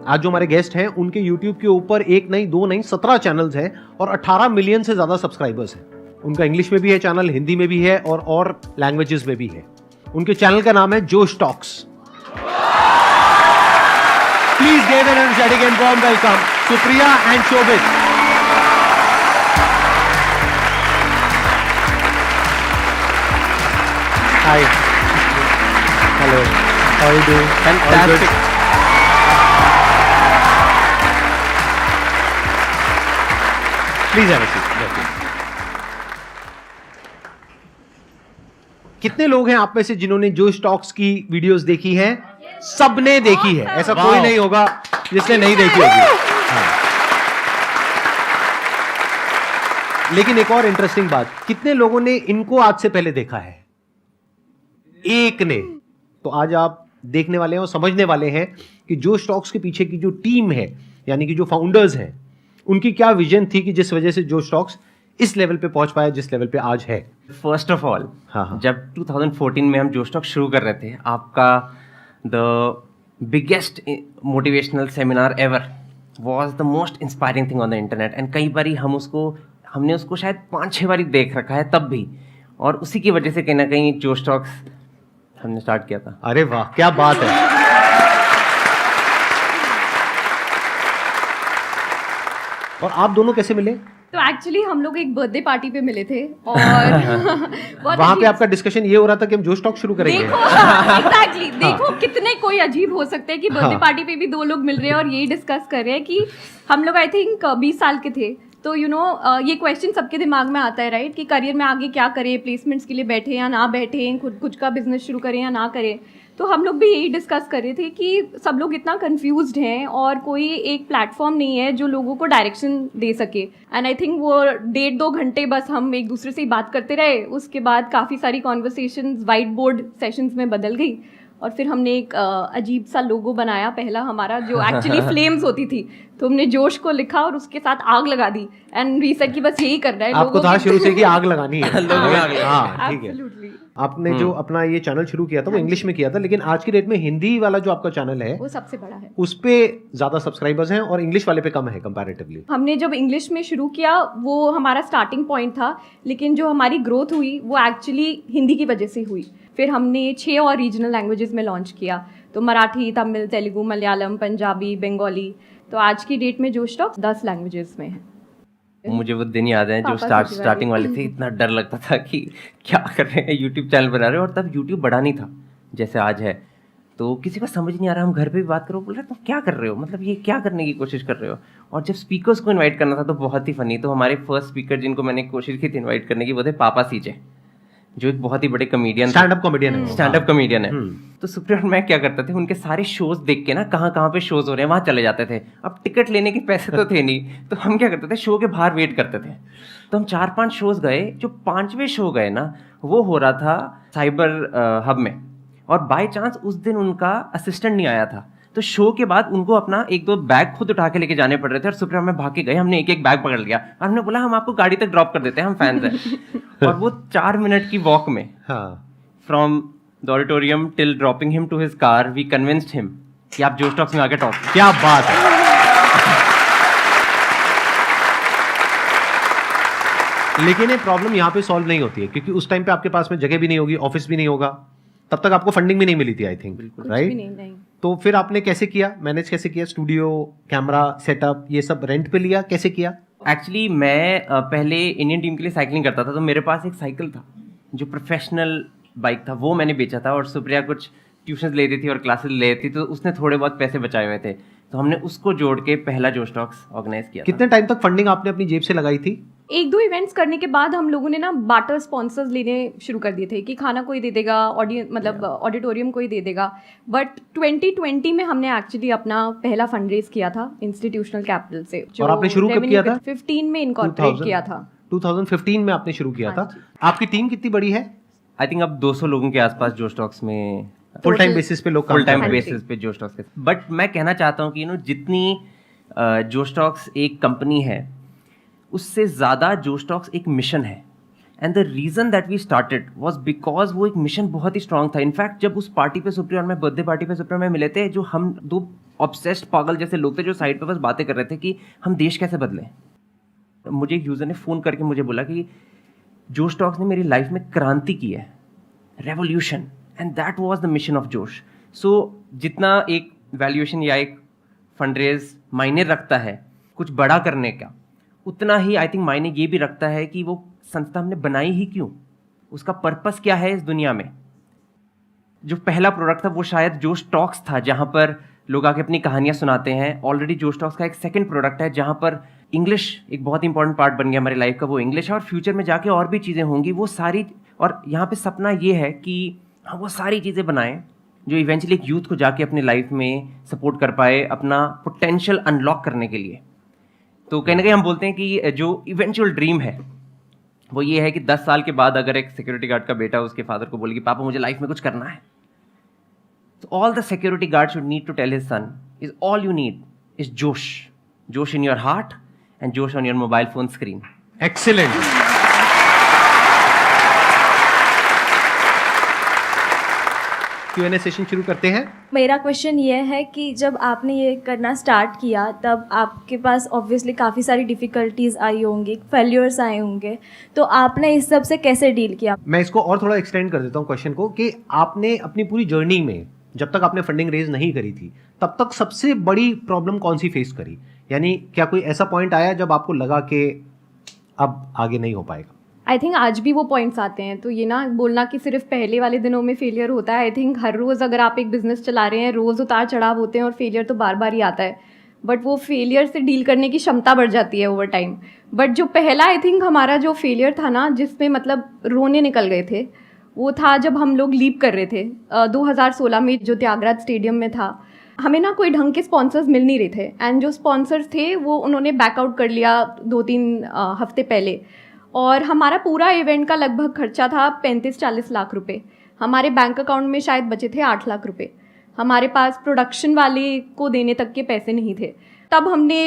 आज जो हमारे गेस्ट हैं उनके YouTube के ऊपर एक नहीं, दो नहीं, 17 चैनल्स हैं और 18 मिलियन से ज्यादा सब्सक्राइबर्स हैं। उनका इंग्लिश में भी है चैनल, हिंदी में भी है और लैंग्वेजेस में भी है। उनके चैनल का नाम है Josh Talks. Please give an energetic and warm welcome Supriya and Shobhit. Hi, hello, how are you doing? Fantastic. Please have a seat. कितने लोग हैं आप में से जिन्होंने जोश टॉक्स की वीडियोस देखी हैं? सबने देखी है, ऐसा कोई नहीं होगा जिसने नहीं देखी होगी। हाँ। लेकिन एक और इंटरेस्टिंग बात, कितने लोगों ने इनको आज से पहले देखा है? एक ने। तो आज आप देखने वाले हैं और समझने वाले हैं कि जोश टॉक्स के पीछे की जो टीम है, यानी कि जो फाउंडर्स हैं, उनकी क्या विजन थी कि जिस वजह से जोश टॉक्स इस लेवल पे पहुंच पाया जिस लेवल पे आज है। फर्स्ट ऑफ ऑल, जब 2014 में हम जोश टॉक शुरू कर रहे थे, आपका the biggest motivational seminar ever was the most inspiring thing on the internet. And कई बारी हमने उसको शायद 5-6 बारी देख रखा है तब भी, और उसी की वजह से कहीं ना कहीं जोश टॉक्स हमने स्टार्ट किया था। अरे वाह, क्या बात है। और आप दोनों कैसे मिले? तो एक्चुअली हम लोग एक बर्थडे पार्टी पे मिले थे और वहां पे आपका डिस्कशन ये हो रहा था कि हम जोश टॉक शुरू करेंगे। एग्जैक्टली, देखो कितने कोई अजीब हो सकते हैं कि बर्थडे पार्टी पे भी दो लोग मिल रहे हैं और यही डिस्कस कर रहे हैं कि हम लोग आई थिंक 20 साल के थे। तो ये क्वेश्चन सबके दिमाग में आता है, राइट, कि करियर में आगे क्या करें, प्लेसमेंट्स के लिए बैठे या ना बैठे, खुद का बिजनेस शुरू करें या ना करें। तो हम लोग भी यही डिस्कस कर रहे थे कि सब लोग इतना कंफ्यूज्ड हैं और कोई एक प्लेटफॉर्म नहीं है जो लोगों को डायरेक्शन दे सके। एंड आई थिंक वो 1.5-2 घंटे बस हम एक दूसरे से ही बात करते रहे। उसके बाद काफ़ी सारी कॉन्वर्सेशंस वाइट बोर्ड सेशंस में बदल गई और फिर हमने एक अजीब सा लोगो बनाया पहला हमारा, जो एक्चुअली फ्लेम्स होती थी। तो हमने जोश को लिखा और उसके साथ आग लगा दी। एंड वी सेड कि बस यही करना है। आपको था शुरू से कि आग लगानी है। हाँ, ठीक है। Absolutely. आपने जो अपना ये चैनल शुरू किया था वो इंग्लिश में किया था, लेकिन आज की डेट में हिंदी वाला जो आपका चैनल है वो सबसे बड़ा है। उस पे ज्यादा सब्सक्राइबर्स हैं और इंग्लिश वाले पे कम है कंपैरेटिवली। हमने जब इंग्लिश में शुरू किया वो हमारा स्टार्टिंग पॉइंट था, लेकिन जो हमारी ग्रोथ हुई वो एक्चुअली हिंदी की वजह से हुई। फिर हमने 6 और रीजनल लैंग्वेजेस में लॉन्च किया, तो मराठी, तमिल, तेलुगु, मलयालम, पंजाबी, बंगाली। तो आज की डेट में जोश टॉक्स 10 लैंग्वेजेस में है। मुझे वो दिन याद है जो स्टार्टिंग वाले थे, इतना डर लगता था कि क्या कर रहे हैं, यूट्यूब चैनल बना रहे हो। और तब यूट्यूब बड़ा नहीं था जैसे आज है, तो किसी को समझ नहीं आ रहा। हम घर पे भी बात करो, बोल रहे तुम क्या कर रहे हो, मतलब ये क्या करने की कोशिश कर रहे हो। और जब स्पीकर्स को इनवाइट करना था तो बहुत ही फनी। तो हमारे फर्स्ट स्पीकर जिनको मैंने कोशिश की थी इन्वाइट करने की, वो थे पापा सीजे, जो एक बहुत ही बड़े कॉमेडियन, स्टैंड अप कॉमेडियन है। तो सुप्रिया और मैं क्या करते थे, उनके सारे शोज देख के ना कहाँ पे शोज हो रहे हैं वहां चले जाते थे। अब टिकट लेने के पैसे तो थे नहीं, तो हम क्या करते थे, शो के बाहर वेट करते थे। तो हम 4-5 शोज गए। जो 5वें शो गए ना, वो हो रहा था साइबर हब में, और बाय चांस उस दिन उनका असिस्टेंट नहीं आया था। तो शो के बाद उनको अपना 1-2 बैग खुद उठा के लेके जाने पड़ रहे थे और सुप्रिया में भाग के गए। हमने एक बैग पकड़ लिया और हमने बोला हम आपको गाड़ी तक ड्रॉप कर देते हैं, हम फैंस हैं। और वो 4 मिनट की वॉक में from the auditorium till dropping him to his car, we convinced him कि आप जोश टॉक्स में आके टॉक। क्या बात है। लेकिन ये प्रॉब्लम यहाँ पे सॉल्व नहीं होती है क्योंकि उस टाइम पे आपके पास में जगह भी नहीं होगी, ऑफिस भी नहीं होगा, तब तक आपको फंडिंग भी नहीं मिली थी आई थिंक, राइट? नहीं। तो फिर आपने कैसे किया, मैनेज कैसे किया? स्टूडियो, कैमरा सेटअप, ये सब रेंट पे लिया, कैसे किया? एक्चुअली मैं पहले इंडियन टीम के लिए साइकिलिंग करता था, तो मेरे पास एक साइकिल था जो प्रोफेशनल बाइक था, वो मैंने बेचा था। और सुप्रिया कुछ ट्यूशन लेती थी और क्लासेस लेती थी, तो उसने थोड़े बहुत पैसे बचाए हुए थे, तो हमने उसको जोड़ के पहला जोश टॉक्स ऑर्गेनाइज किया। कितने टाइम तक फंडिंग आपने अपनी जेब से लगाई थी? 1-2 इवेंट्स करने के बाद हम लोगों ने ना बार्टर स्पॉन्सर्स लेने शुरू कर दिए थे कि खाना कोई दे देगा, ऑडिटोरियम कोई दे देगा। बट 2020 में हमने एक्चुअली अपना पहला फंड रेज किया था इंस्टीट्यूशनल कैपिटल से। और आपने शुरू कब किया था? 15 में इनकॉर्पोरेट किया था। 2015 में आपने शुरू किया था। आपकी टीम कितनी बड़ी है? आई थिंक अब 200 लोगों के आसपास जोश टॉक्स में फुल टाइम बेसिस पे लोग फुल टाइम बेसिस पे जोश टॉक्स के। बट मैं कहना चाहता हूँ कि जितनी जोश टॉक्स एक कंपनी है, उससे ज़्यादा जोश टॉक्स एक मिशन है। And the reason that we started was because वो एक मिशन बहुत ही स्ट्रांग था। इनफैक्ट जब उस पार्टी पे सुप्रिया और मैं, बर्थडे पार्टी पे सुप्रिया में मिले थे, जो हम 2 ऑब्सेस्ड पागल जैसे लोग थे जो साइड पे बस बातें कर रहे थे कि हम देश कैसे बदलें। मुझे एक यूज़र ने फ़ोन करके मुझे बोला कि जोश टॉक्स ने मेरी लाइफ में क्रांति की है, revolution, and that was the mission of जोश। सो जितना एक वैल्यूएशन या एक फंडरेज मायने रखता है कुछ बड़ा करने का, उतना ही आई थिंक मायने ये भी रखता है कि वो संस्था हमने बनाई ही क्यों, उसका पर्पस क्या है इस दुनिया में। जो पहला प्रोडक्ट था वो शायद जोश टॉक्स था, जहाँ पर लोग आके अपनी कहानियाँ सुनाते हैं। ऑलरेडी जोश टॉक्स का एक सेकंड प्रोडक्ट है जहाँ पर इंग्लिश एक बहुत इंपॉर्टेंट पार्ट बन गया हमारी लाइफ का, वो इंग्लिश है, और फ्यूचर में जाके और भी चीज़ें होंगी वो सारी। और यहाँ पे सपना ये है कि हम वो सारी चीज़ें बनाएं जो इवेंचुअली एक यूथ को जाके अपनी लाइफ में सपोर्ट कर पाए अपना पोटेंशियल अनलॉक करने के लिए। तो कहीं ना कहीं हम बोलते हैं कि जो इवेंचुअल ड्रीम है वो ये है कि 10 साल के बाद अगर एक सिक्योरिटी गार्ड का बेटा उसके फादर को बोले कि पापा मुझे लाइफ में कुछ करना है, तो all the security guard should need to tell his son is all you need is josh, josh in your heart and josh on your mobile phone screen. Excellent. Q&A session शुरू करते हैं। मेरा क्वेश्चन ये है कि जब आपने ये करना स्टार्ट किया तब आपके पास ऑब्वियसली काफ़ी सारी डिफ़िकल्टीज आई होंगी, फेल्यूर्स आए होंगे, तो आपने इस सब से कैसे डील किया? मैं इसको और थोड़ा एक्सटेंड कर देता हूँ क्वेश्चन को कि आपने अपनी पूरी जर्नी में जब तक आपने फंडिंग रेज नहीं करी थी तब तक सबसे बड़ी प्रॉब्लम कौन सी फेस करी? यानी क्या कोई ऐसा पॉइंट आया जब आपको लगा कि अब आगे नहीं हो पाएगा? आई थिंक आज भी वो पॉइंट्स आते हैं। तो ये ना बोलना कि सिर्फ पहले वाले दिनों में फेलियर होता है, आई थिंक हर रोज़ अगर आप एक बिजनेस चला रहे हैं रोज़ उतार चढ़ाव होते हैं और फेलियर तो बार बार ही आता है, बट वो फेलियर से डील करने की क्षमता बढ़ जाती है ओवर टाइम। बट जो पहला आई थिंक हमारा जो फेलियर था ना, जिसमें मतलब रोने निकल गए थे, वो था जब हम लोग लीप कर रहे थे 2016 में जो त्यागराज स्टेडियम में था। हमें ना कोई ढंग के स्पॉन्सर्स मिल नहीं रहे थे, एंड जो स्पॉन्सर्स थे वो उन्होंने बैकआउट कर लिया 2-3 हफ्ते पहले, और हमारा पूरा इवेंट का लगभग खर्चा था 35-40 लाख रुपए। हमारे बैंक अकाउंट में शायद बचे थे 8 लाख रुपए। हमारे पास प्रोडक्शन वाले को देने तक के पैसे नहीं थे। तब हमने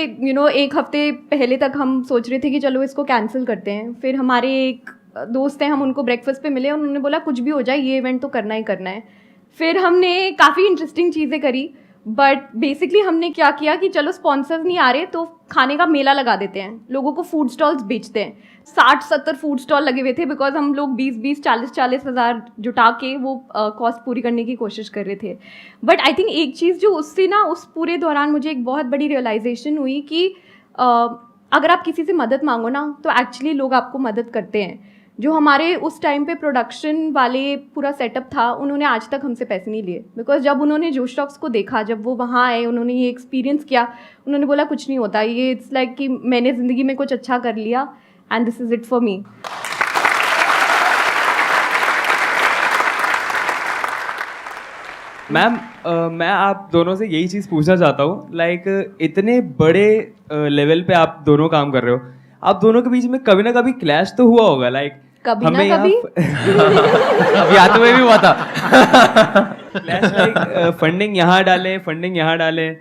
एक हफ्ते पहले तक हम सोच रहे थे कि चलो इसको कैंसिल करते हैं। फिर हमारे एक दोस्त हैं, हम उनको ब्रेकफास्ट पे मिले, उन्होंने बोला कुछ भी हो जाए ये इवेंट तो करना ही करना है। फिर हमने काफ़ी इंटरेस्टिंग चीज़ें करी, बट बेसिकली हमने क्या किया कि चलो स्पॉन्सर्स नहीं आ रहे तो खाने का मेला लगा देते हैं, लोगों को फूड स्टॉल्स बेचते हैं। 60-70 फूड स्टॉल लगे हुए थे, बिकॉज हम लोग 20-20, 40-40 हज़ार जुटा के वो कॉस्ट पूरी करने की कोशिश कर रहे थे। बट आई थिंक एक चीज़ जो उससे ना उस पूरे दौरान मुझे एक बहुत बड़ी रियलाइजेशन हुई कि अगर आप किसी से मदद मांगो ना तो एक्चुअली लोग आपको मदद करते हैं। जो हमारे उस टाइम पे प्रोडक्शन वाले पूरा सेटअप था, उन्होंने आज तक हमसे पैसे नहीं लिए, बिकॉज जब उन्होंने जोश टॉक्स को देखा, जब वो वहाँ आए, उन्होंने ये एक्सपीरियंस किया, उन्होंने बोला कुछ नहीं होता, ये इट्स लाइक कि मैंने ज़िंदगी में कुछ अच्छा कर लिया and this is it for me. Ma'am मैं आप दोनों से यही चीज़ पूछना चाहता हूँ, लाइक इतने बड़े लेवल पे आप दोनों काम कर रहे हो, आप दोनों के बीच में कभी ना कभी क्लैश तो हुआ होगा, लाइक कभी ना कभी अभी आते हुए भी हुआ था। क्लैश लाइक फंडिंग यहाँ डालें, फंडिंग यहाँ डालें,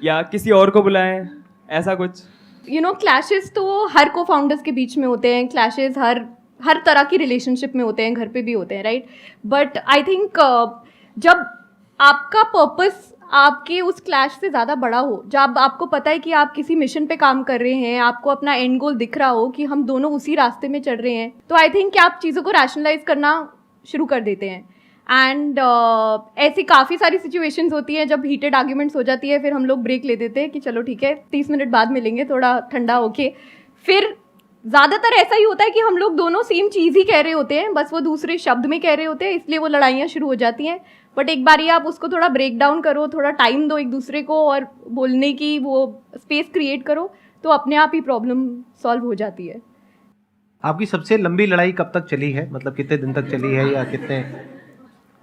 या किसी और को बुलाएं, ऐसा कुछ? क्लैशेस तो हर को फाउंडर्स के बीच में होते हैं, क्लैशेस हर तरह की रिलेशनशिप में होते हैं, घर पे भी होते हैं, राइट। बट आई थिंक जब आपका पर्पस आपके उस क्लैश से ज़्यादा बड़ा हो, जब आपको पता है कि आप किसी मिशन पे काम कर रहे हैं, आपको अपना एंड गोल दिख रहा हो कि हम दोनों उसी रास्ते में चल रहे हैं, तो आई थिंक कि आप चीज़ों को रैशनलाइज करना शुरू कर देते हैं। एंड ऐसी काफ़ी सारी सिचुएशंस होती हैं जब हीटेड आर्ग्यूमेंट्स हो जाती है, फिर हम लोग ब्रेक ले देते हैं कि चलो ठीक है 30 मिनट बाद मिलेंगे, थोड़ा ठंडा होके। फिर ज़्यादातर ऐसा ही होता है कि हम लोग दोनों सेम चीज़ ही कह रहे होते हैं, बस वो दूसरे शब्द में कह रहे होते हैं, इसलिए वो लड़ाइयाँ शुरू हो जाती हैं। बट एक बार ही आप उसको थोड़ा ब्रेक डाउन करो, थोड़ा टाइम दो एक दूसरे को और बोलने की वो स्पेस क्रिएट करो, तो अपने आप ही प्रॉब्लम सॉल्व हो जाती है। आपकी सबसे लंबी लड़ाई कब तक चली है? मतलब कितने दिन तक चली है या कितने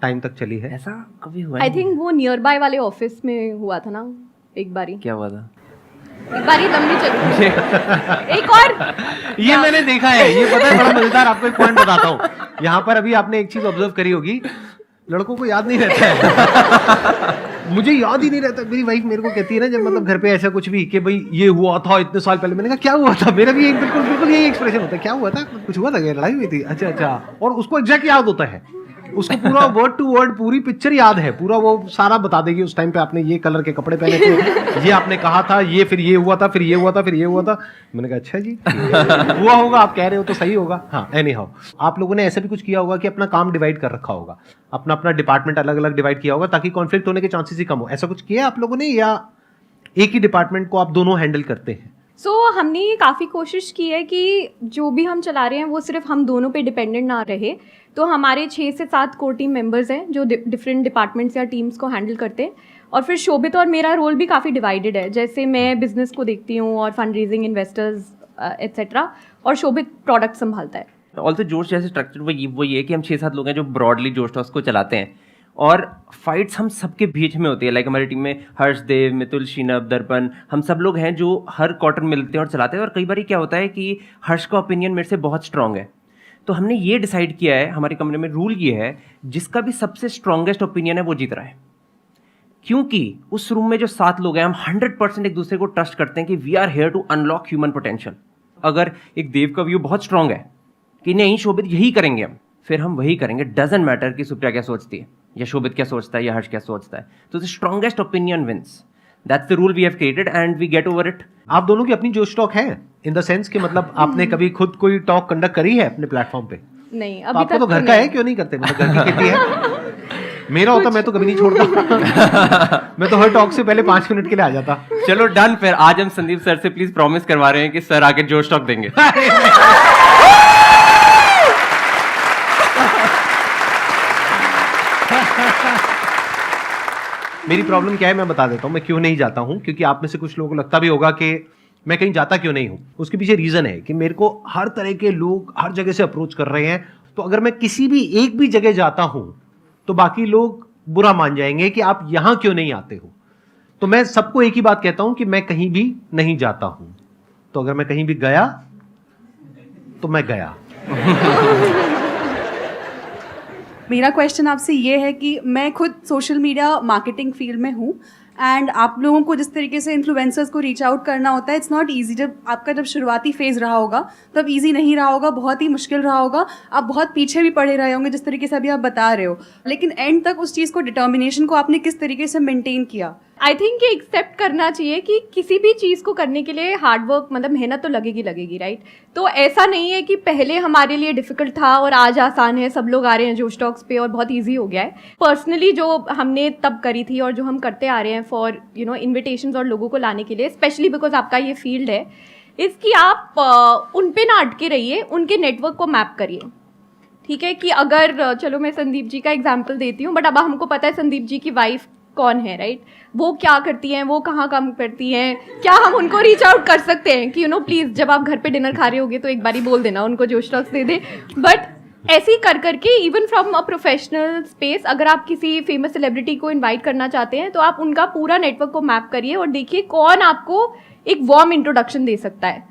टाइम तक चली है? ऐसा कभी हुआ आई थिंक वो नियर बाय वाले ऑफिस में हुआ था ना एक बारी। क्या हुआ था? एक बारी लंबी चली एक और ये मैंने देखा है, ये पता है बड़ा मजेदार। आपको एक पॉइंट बताता हूँ, यहाँ पर अभी आपने एक चीज ऑब्जर्व करी होगी, लड़कों को याद नहीं रहता है। मुझे याद ही नहीं रहता। मेरी वाइफ मेरे को कहती है ना, जब मतलब घर पे ऐसा कुछ भी कि भाई ये हुआ था इतने साल पहले, मैंने कहा क्या हुआ था, मेरा भी एक बिल्कुल यही एक्सप्रेशन होता है, क्या हुआ था, कुछ हुआ था, क्या लड़ाई हुई थी, अच्छा, और उसको एग्जैक्ट याद होता है। उसको पूरा वर्ड टू वर्ड पूरी पिक्चर याद है, पूरा वो सारा बता देगी। उस टाइम पे आपने ये कलर के कपड़े पहने थे, ये आपने कहा था, ये फिर ये हुआ था, फिर ये हुआ था, फिर ये हुआ था। मैंने कहा अच्छा जी हुआ होगा, आप कह रहे हो तो सही होगा। हाँ, एनी हाउ आप लोगों ने ऐसा भी कुछ किया होगा कि अपना काम डिवाइड कर रखा होगा, अपना अपना डिपार्टमेंट अलग अलग डिवाइड किया होगा ताकि कॉन्फ्लिक्ट होने के चांसेस ही कम हो। ऐसा कुछ किया आप लोगों ने, या एक ही डिपार्टमेंट को आप दोनों हैंडल करते हैं? हमने ये काफ़ी कोशिश की है कि जो भी हम चला रहे हैं वो सिर्फ हम दोनों पे डिपेंडेंट ना रहे। तो हमारे 6 से 7 कोर टीम मेंबर्स हैं जो डिफरेंट डिपार्टमेंट्स या टीम्स को हैंडल करते हैं। और फिर शोभित और मेरा रोल भी काफ़ी डिवाइडेड है। जैसे मैं बिजनेस को देखती हूँ और फंड रेजिंग, इन्वेस्टर्स एट्सेट्रा, और शोभित प्रोडक्ट संभालता है। ऑल्सो जोश जैसे स्ट्रक्चर वो ये है कि हम 6-7 लोग हैं जो ब्रॉडली जोश टॉक्स को चलाते हैं, और फाइट्स हम सबके बीच में होती है। लाइक हमारी टीम में हर्षदेव, मितुल, शीनब, दर्पण, हम सब लोग हैं जो हर क्वार्टर मिलते हैं और चलाते हैं। और कई बार क्या होता है कि हर्ष का ओपिनियन मेरे से बहुत स्ट्रांग है, तो हमने ये डिसाइड किया है, हमारे कमरे में रूल ये है, जिसका भी सबसे स्ट्रांगेस्ट ओपिनियन है वो जीत रहा है। क्योंकि उस रूम में जो 7 लोग हैं, हम 100% एक दूसरे को ट्रस्ट करते हैं कि we are here to unlock human potential. अगर एक देव का व्यू बहुत स्ट्रांग है कि नहीं शोभित यही करेंगे हम, फिर हम वही करेंगे। डजंट मैटर कि सुप्रिया क्या सोचती है या शोभित क्या सोचता है या हर्ष क्या सोचता है। तो the strongest opinion wins. That's the rule we have created and we get over it. आप दोनों की अपनी जोश टॉक है, इन द सेंस कि मतलब आपने कभी खुद कोई टॉक कंडक्ट करी है अपने प्लेटफॉर्म पे? नहीं, तो अभी आपको तक तो घर का है, क्यों नहीं करते? मतलब घर की खेती है। मेरा होता मैं तो कभी नहीं छोड़ता मैं तो हर टॉक से पहले 5 मिनट के लिए आ जाता। चलो डन, फिर आज हम संदीप सर से प्लीज प्रॉमिस करवा रहे हैं कि सर आके जोश टॉक देंगे। मेरी प्रॉब्लम क्या है मैं बता देता हूँ, मैं क्यों नहीं जाता हूँ। क्योंकि आप में से कुछ लोगों को लगता भी होगा कि मैं कहीं जाता क्यों नहीं हूँ। उसके पीछे रीजन है कि मेरे को हर तरह के लोग हर जगह से अप्रोच कर रहे हैं। तो अगर मैं किसी भी एक भी जगह जाता हूँ तो बाकी लोग बुरा मान जाएंगे कि आप यहां क्यों नहीं आते हो। तो मैं सबको एक ही बात कहता हूं कि मैं कहीं भी नहीं जाता हूं। तो अगर मैं कहीं भी गया तो मैं गया। मेरा क्वेश्चन आपसे ये है कि मैं खुद सोशल मीडिया मार्केटिंग फील्ड में हूँ, एंड आप लोगों को जिस तरीके से इन्फ्लुएंसर्स को रीच आउट करना होता है, इट्स नॉट ईजी। जब शुरुआती फेज़ रहा होगा तब ईजी नहीं रहा होगा, बहुत ही मुश्किल रहा होगा, आप बहुत पीछे भी पड़े रहे होंगे जिस तरीके से अभी आप बता रहे हो। लेकिन एंड तक उस चीज़ को, डिटर्मिनेशन को आपने किस तरीके से मेंटेन किया? आई थिंक ये एक्सेप्ट करना चाहिए कि किसी भी चीज़ को करने के लिए हार्ड वर्क, मतलब मेहनत तो लगेगी, राइट। तो ऐसा नहीं है कि पहले हमारे लिए डिफिकल्ट था और आज आसान है, सब लोग आ रहे हैं जोश टॉक्स पे और बहुत इजी हो गया है। पर्सनली जो हमने तब करी थी और जो हम करते आ रहे हैं फॉर इन्विटेशंस और लोगों को लाने के लिए, स्पेशली बिकॉज आपका ये फील्ड है, इसकी आप उन पे ना अटके रहिए, उनके नेटवर्क को मैप करिए। ठीक है कि अगर चलो मैं संदीप जी का एग्जाम्पल देती हूँ, बट अब हमको पता है संदीप जी की वाइफ कौन है, राइट, वो क्या करती हैं, वो कहाँ काम करती हैं, क्या हम उनको रीच आउट कर सकते हैं कि प्लीज़ जब आप घर पे डिनर खा रहे होगे तो एक बारी बोल देना उनको, जोश टॉक्स दे दे। बट ऐसे ही कर करके even from a professional space, अगर आप किसी फेमस सेलिब्रिटी को इनवाइट करना चाहते हैं तो आप उनका पूरा नेटवर्क को मैप करिए और देखिए कौन आपको एक वार्म इंट्रोडक्शन दे सकता है।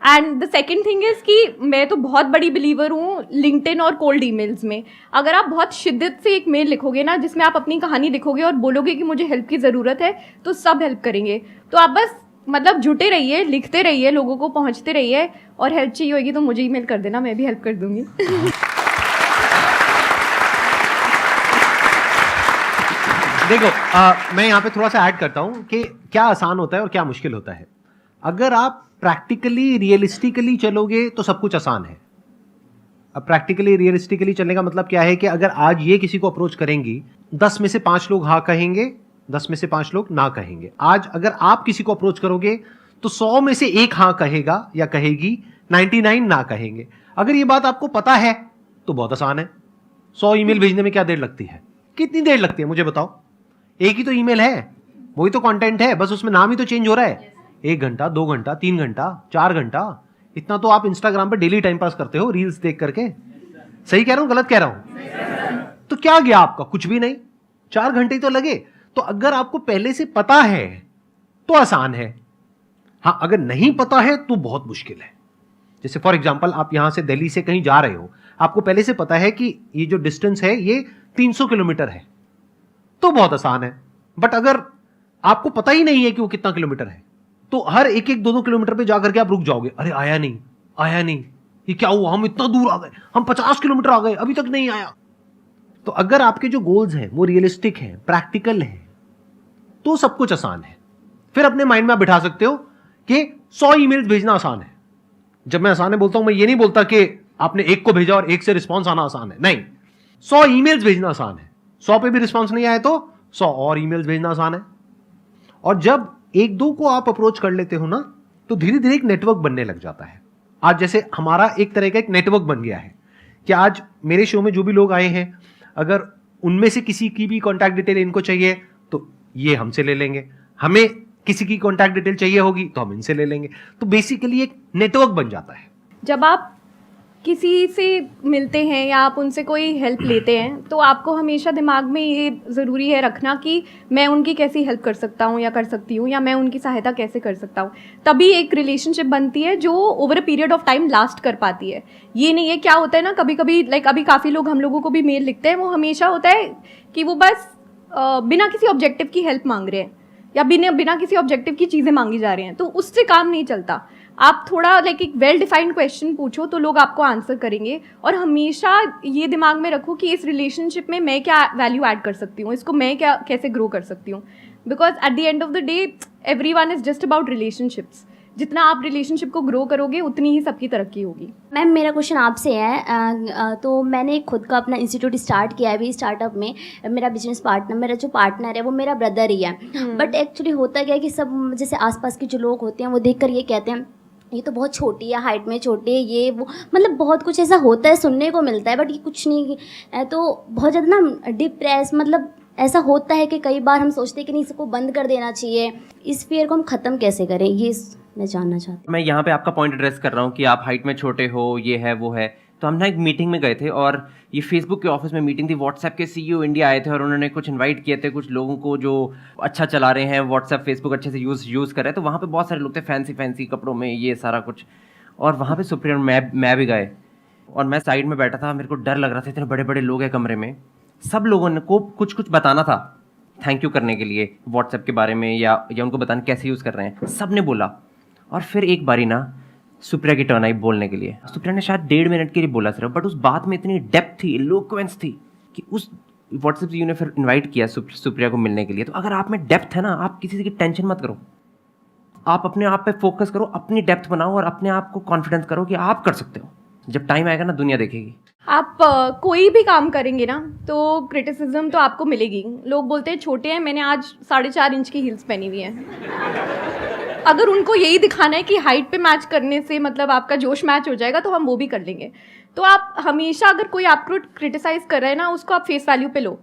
And the second thing is कि मैं तो बहुत बड़ी बिलीवर हूँ लिंक्डइन और कोल्ड ईमेल्स में। अगर आप बहुत शिद्दत से एक मेल लिखोगे ना जिसमें आप अपनी कहानी लिखोगे और बोलोगे कि मुझे हेल्प की ज़रूरत है, तो सब हेल्प करेंगे। तो आप बस मतलब जुटे रहिए, लिखते रहिए, लोगों को पहुँचते रहिए, और हेल्प चाहिए होगी तो मुझे ईमेल कर देना, मैं भी हेल्प कर दूँगी। देखो मैं यहाँ पे थोड़ा सा ऐड करता हूँ कि क्या आसान होता है और क्या मुश्किल होता है। अगर आप प्रैक्टिकली रियलिस्टिकली चलोगे तो सब कुछ आसान है। अब प्रैक्टिकली रियलिस्टिकली चलने का मतलब क्या है कि अगर आज ये किसी को अप्रोच करेंगी, 10 में से 5 लोग हाँ कहेंगे, 10 में से 5 लोग ना कहेंगे। आज अगर आप किसी को अप्रोच करोगे तो 100 में से 1 हाँ कहेगा या कहेगी, 99 ना कहेंगे। अगर ये बात आपको पता है तो बहुत आसान है। 100 ईमेल भेजने में क्या देर लगती है? कितनी देर लगती है मुझे बताओ? एक ही तो ईमेल है, वही तो कंटेंट है, बस उसमें नाम ही तो चेंज हो रहा है। 1 घंटा, 2 घंटा, 3 घंटा, 4 घंटा, इतना तो आप इंस्टाग्राम पे डेली टाइम पास करते हो रील्स देख करके। सही कह रहा हूं, गलत कह रहा हूं? तो क्या गया आपका? कुछ भी नहीं, 4 घंटे तो लगे। तो अगर आपको पहले से पता है तो आसान है। हाँ, अगर नहीं पता है तो बहुत मुश्किल है। जैसे फॉर एग्जाम्पल आप यहां से दिल्ली से कहीं जा रहे हो, आपको पहले से पता है कि ये जो डिस्टेंस है ये 300 किलोमीटर है, तो बहुत आसान है। बट अगर आपको पता ही नहीं है कि वो कितना किलोमीटर है, तो हर 1-1, 2-2 किलोमीटर पे जाकर के आप रुक जाओगे। अरे आया नहीं, ये क्या हुआ, हम इतना दूर आ गए, हम 50 किलोमीटर आ गए, अभी तक नहीं आया। तो अगर आपके जो गोल्स हैं वो रियलिस्टिक हैं, प्रैक्टिकल हैं, तो सब कुछ आसान है। फिर अपने माइंड में आप बिठा सकते हो कि 100 ईमेल्स भेजना आसान है। जब मैं आसान है बोलता हूं, मैं ये नहीं बोलता कि आपने एक को भेजा और एक से रिस्पॉन्स आना आसान है, नहीं। 100 ईमेल्स भेजना आसान है, 100 पे भी रिस्पॉन्स नहीं आए तो 100 और ईमेल्स भेजना आसान है। और जब एक दो को आप अप्रोच कर लेते हो ना, तो धीरे धीरे एक नेटवर्क बनने लग जाता है। आज जैसे हमारा एक तरह का एक नेटवर्क बन गया है कि आज मेरे शो में जो भी लोग आए हैं, अगर उनमें से किसी की भी कॉन्टैक्ट डिटेल इनको चाहिए तो ये हमसे ले लेंगे, हमें किसी की कॉन्टैक्ट डिटेल चाहिए होगी तो हम इनसे ले लेंगे। तो बेसिकली एक नेटवर्क बन जाता है। जब आप किसी से मिलते हैं या आप उनसे कोई हेल्प लेते हैं तो आपको हमेशा दिमाग में ये ज़रूरी है रखना कि मैं उनकी कैसी हेल्प कर सकता हूँ या कर सकती हूँ, या मैं उनकी सहायता कैसे कर सकता हूँ। तभी एक रिलेशनशिप बनती है जो over a period of time last कर पाती है। ये नहीं है, क्या होता है ना, कभी कभी लाइक अभी काफ़ी लोग हम लोगों को भी मेल लिखते हैं, वो हमेशा होता है कि वो बस बिना किसी ऑब्जेक्टिव की हेल्प मांग रहे हैं या बिना किसी ऑब्जेक्टिव की चीज़ें मांगी जा रही हैं, तो उससे काम नहीं चलता। आप थोड़ा लाइक एक वेल डिफाइंड क्वेश्चन पूछो तो लोग आपको आंसर करेंगे। और हमेशा ये दिमाग में रखो कि इस रिलेशनशिप में मैं क्या वैल्यू ऐड कर सकती हूँ, इसको मैं क्या कैसे ग्रो कर सकती हूँ। Because at the end of the day everyone is just about relationships. जितना आप रिलेशनशिप को ग्रो करोगे उतनी ही सबकी तरक्की होगी। मैम मेरा क्वेश्चन आपसे है, तो मैंने खुद का अपना इंस्टीट्यूट स्टार्ट किया है अभी। स्टार्टअप में मेरा बिजनेस पार्टनर, मेरा जो पार्टनर है वो मेरा ब्रदर ही है। बट एक्चुअली होता क्या है कि सब जैसे आसपास के जो लोग होते हैं वो देखकर ये कहते हैं ये तो बहुत छोटी है, हाइट में छोटी है, ये वो, मतलब बहुत कुछ ऐसा होता है, सुनने को मिलता है। बट ये कुछ नहीं है, तो बहुत ज़्यादा ना डिप्रेस, मतलब ऐसा होता है कि कई बार हम सोचते हैं कि नहीं, इसको बंद कर देना चाहिए। इस फियर को हम ख़त्म कैसे करें, ये मैं जानना चाहती हूँ। मैं यहाँ पे आपका पॉइंट एड्रेस कर रहा हूँ कि आप हाइट में छोटे हो, ये है वो है। तो हम ना एक मीटिंग में गए थे और ये फेसबुक के ऑफिस में मीटिंग थी। व्हाट्सएप के सीईओ इंडिया आए थे और उन्होंने कुछ इनवाइट किए थे कुछ लोगों को जो अच्छा चला रहे हैं, व्हाट्सएप फेसबुक अच्छे से यूज़ कर रहे हैं। तो वहाँ पे बहुत सारे लोग थे फैंसी कपड़ों में, ये सारा कुछ। और वहाँ पे सुप्रिया और मैं भी गए और मैं साइड में बैठा था। मेरे को डर लग रहा था, इतने बड़े बड़े लोग हैं कमरे में। सब लोगों ने को कुछ बताना था थैंक यू करने के लिए व्हाट्सएप के बारे में या उनको बताना कैसे यूज़ कर रहे हैं। सब ने बोला और फिर एक बारी ना सुप्रिया की टर्न आई बोलने के लिए। सुप्रिया ने शायद 1.5 मिनट के लिए बोला सिर्फ, बट उस बात में इतनी डेप्थ थी, इलोक्वेंस थी कि उस व्हाट्सएप ने फिर इनवाइट किया सुप्रिया को मिलने के लिए। तो अगर आप में डेप्थ है ना, आप किसी की टेंशन मत करो, आप अपने आप पे फोकस करो, अपनी डेप्थ बनाओ और अपने आप को कॉन्फिडेंस करो कि आप कर सकते हो। जब टाइम आएगा ना, दुनिया देखेगी। आप कोई भी काम करेंगे ना तो क्रिटिसिज्म तो आपको मिलेगी। लोग बोलते हैं छोटे हैं, मैंने आज 4.5 इंच की हील्स पहनी हुई हैं। अगर उनको यही दिखाना है कि हाइट पे मैच करने से मतलब आपका जोश मैच हो जाएगा तो हम वो भी कर लेंगे। तो आप हमेशा अगर कोई आपको क्रिटिसाइज कर रहा है ना, उसको आप फेस वैल्यू पे लो।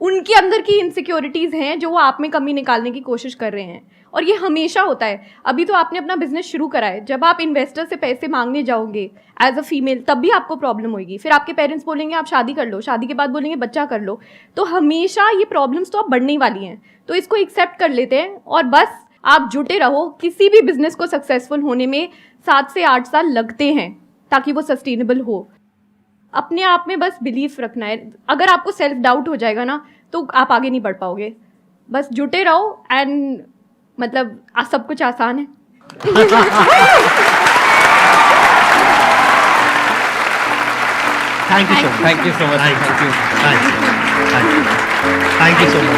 उनके अंदर की इनसिक्योरिटीज़ हैं जो वो आप में कमी निकालने की कोशिश कर रहे हैं, और ये हमेशा होता है। अभी तो आपने अपना बिजनेस शुरू करा है, जब आप इन्वेस्टर से पैसे मांगने जाओगे एज अ फीमेल तब भी आपको प्रॉब्लम होगी। फिर आपके पेरेंट्स बोलेंगे आप शादी कर लो, शादी के बाद बोलेंगे बच्चा कर लो। तो हमेशा ये प्रॉब्लम्स तो अब बढ़ने वाली हैं, तो इसको एक्सेप्ट कर लेते हैं और बस आप जुटे रहो। किसी भी बिजनेस को सक्सेसफुल होने में 7 से 8 साल लगते हैं ताकि वो सस्टेनेबल हो। अपने आप में बस बिलीफ रखना है। अगर आपको सेल्फ डाउट हो जाएगा ना तो आप आगे नहीं बढ़ पाओगे। बस जुटे रहो एंड मतलब सब कुछ आसान है। Thank you so much. Thank you so much. Thank you so much.